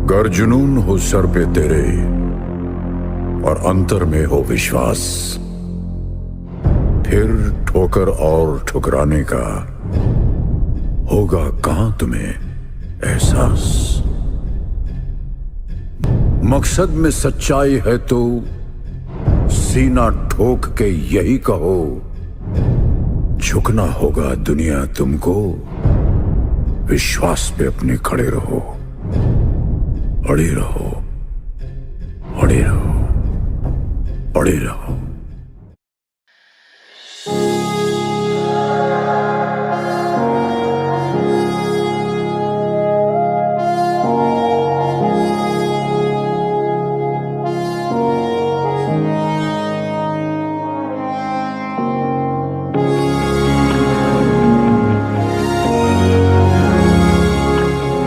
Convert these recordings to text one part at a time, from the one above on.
गर जुनून हो सर पे तेरे और अंतर में हो विश्वास, फिर ठोकर और ठुकराने का होगा कहां तुम्हें एहसास। मकसद में सच्चाई है तो सीना ठोक के यही कहो, झुकना होगा दुनिया तुमको, विश्वास पे अपने खड़े रहो, अड़े रहो, अड़े रहो, अड़े रहो।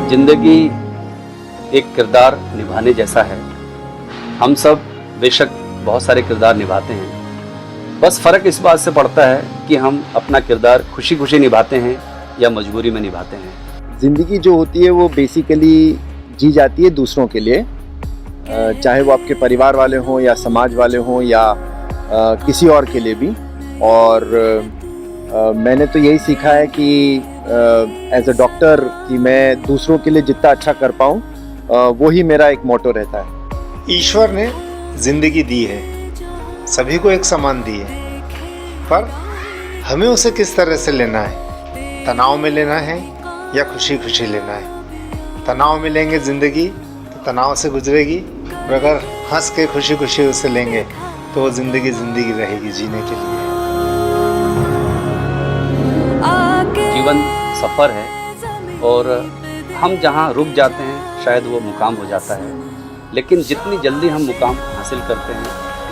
जिंदगी एक किरदार निभाने जैसा है। हम सब बेशक बहुत सारे किरदार निभाते हैं, बस फ़र्क इस बात से पड़ता है कि हम अपना किरदार खुशी खुशी निभाते हैं या मजबूरी में निभाते हैं। ज़िंदगी जो होती है वो बेसिकली जी जाती है दूसरों के लिए, चाहे वो आपके परिवार वाले हों या समाज वाले हों या किसी और के लिए भी। और मैंने तो यही सीखा है कि एज अ डॉक्टर कि मैं दूसरों के लिए जितना अच्छा कर पाऊँ वो ही मेरा एक मोटो रहता है। ईश्वर ने जिंदगी दी है, सभी को एक समान दी है, पर हमें उसे किस तरह से लेना है, तनाव में लेना है या खुशी खुशी लेना है। तनाव में लेंगे ज़िंदगी तो तनाव से गुजरेगी, और अगर हंस के खुशी खुशी उसे लेंगे तो वो ज़िंदगी रहेगी जीने के लिए। जीवन सफ़र है और हम जहाँ रुक जाते हैं शायद वो मुकाम हो जाता है, लेकिन जितनी जल्दी हम मुकाम हासिल करते हैं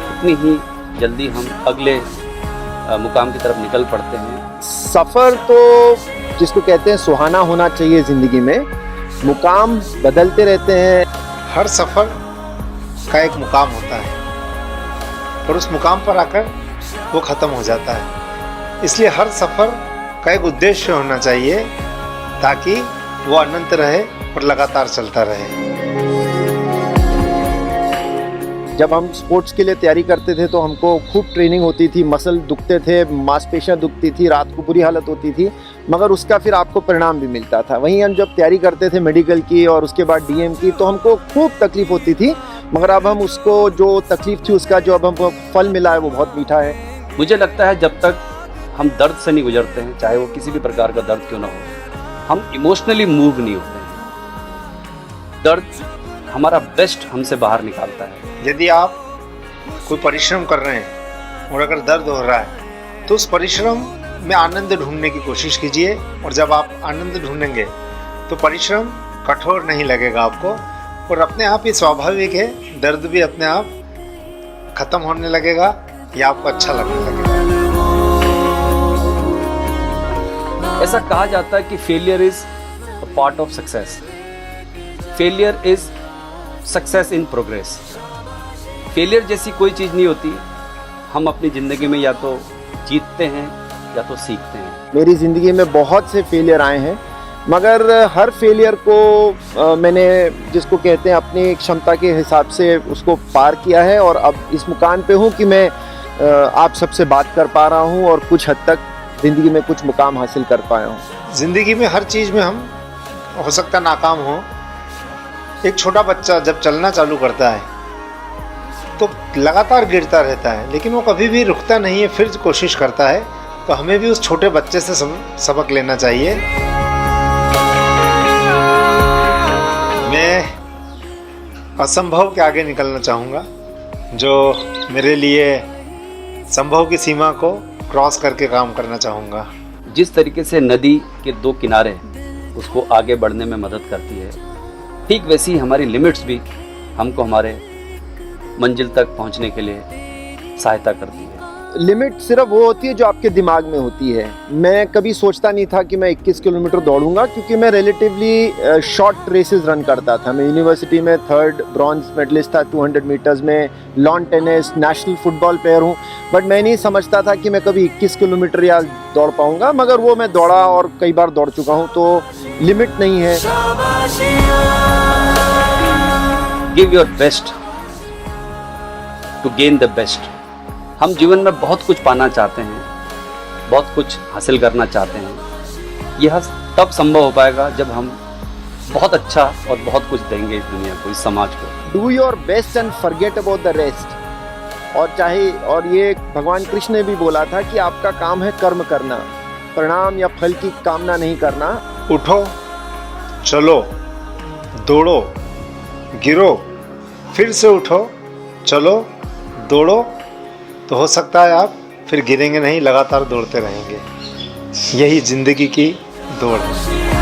उतनी ही जल्दी हम अगले मुकाम की तरफ निकल पड़ते हैं। सफ़र तो जिसको कहते हैं सुहाना होना चाहिए ज़िंदगी में, मुकाम बदलते रहते हैं। हर सफ़र का एक मुकाम होता है और उस मुकाम पर आकर वो ख़त्म हो जाता है, इसलिए हर सफ़र का एक उद्देश्य होना चाहिए ताकि वो अनंत रहे और लगातार चलता रहे। जब हम स्पोर्ट्स के लिए तैयारी करते थे तो हमको खूब ट्रेनिंग होती थी, मसल दुखते थे, मांसपेशियां दुखती थी, रात को बुरी हालत होती थी, मगर उसका फिर आपको परिणाम भी मिलता था। वहीं हम जब तैयारी करते थे मेडिकल की और उसके बाद डीएम की तो हमको खूब तकलीफ होती थी, मगर अब हम उसको जो तकलीफ थी उसका जो अब हमको फल मिला है वो बहुत मीठा है। मुझे लगता है जब तक हम दर्द से नहीं गुजरते हैं, चाहे वो किसी भी प्रकार का दर्द क्यों ना हो, हम इमोशनली मूव नहीं होते हैं। दर्द हमारा बेस्ट हमसे बाहर निकालता है। यदि आप कोई परिश्रम कर रहे हैं और अगर दर्द हो रहा है तो उस परिश्रम में आनंद ढूंढने की कोशिश कीजिए, और जब आप आनंद ढूंढेंगे तो परिश्रम कठोर नहीं लगेगा आपको, और अपने आप ही स्वाभाविक है दर्द भी अपने आप खत्म होने लगेगा या आपको अच्छा लगने लगेगा। ऐसा कहा जाता है कि failure is a part of success, failure is success in progress. Failure जैसी कोई चीज़ नहीं होती। हम अपनी ज़िंदगी में या तो जीतते हैं या तो सीखते हैं। मेरी ज़िंदगी में बहुत से फेलियर आए हैं, मगर हर फेलियर को मैंने जिसको कहते हैं अपनी क्षमता के हिसाब से उसको पार किया है, और अब इस मुकाम पे हूँ कि मैं आप सबसे बात कर पा रहा हूँ और कुछ हद तक ज़िंदगी में कुछ मुकाम हासिल कर पाया हूँ। ज़िंदगी में हर चीज़ में हम हो सकता नाकाम हो। एक छोटा बच्चा जब चलना चालू करता है तो लगातार गिरता रहता है, लेकिन वो कभी भी रुकता नहीं है, फिर कोशिश करता है। तो हमें भी उस छोटे बच्चे से सबक लेना चाहिए। मैं असंभव के आगे निकलना चाहूँगा, जो मेरे लिए संभव की सीमा को क्रॉस करके काम करना चाहूँगा। जिस तरीके से नदी के दो किनारे उसको आगे बढ़ने में मदद करती है, ठीक वैसी हमारी लिमिट्स भी हमको हमारे मंजिल तक पहुंचने के लिए सहायता करती है। लिमिट सिर्फ वो होती है जो आपके दिमाग में होती है। मैं कभी सोचता नहीं था कि मैं 21 किलोमीटर दौड़ूंगा, क्योंकि मैं रिलेटिवली शॉर्ट रेसेस रन करता था। मैं यूनिवर्सिटी में 3rd ब्रॉन्ज मेडलिस्ट था 200 मीटर्स में, lawn tennis, national football player हूँ, बट मैं नहीं समझता था कि मैं कभी 21 किलोमीटर या दौड़ पाऊंगा, मगर वो मैं दौड़ा और कई बार दौड़ चुका हूँ। तो लिमिट नहीं है। Give your best to gain the best. हम जीवन में बहुत कुछ पाना चाहते हैं, बहुत कुछ हासिल करना चाहते हैं। यह तब संभव हो पाएगा जब हम बहुत अच्छा और बहुत कुछ देंगे इस दुनिया को, इस समाज को। Do your best and forget about the rest. और ये भगवान कृष्ण ने भी बोला था कि आपका काम है कर्म करना, परिणाम या फल की कामना नहीं करना। उठो, चलो, दौड़ो, गिरो, फिर से उठो, चलो, दौड़ो, तो हो सकता है आप फिर गिरेंगे नहीं, लगातार दौड़ते रहेंगे। यही जिंदगी की दौड़ है।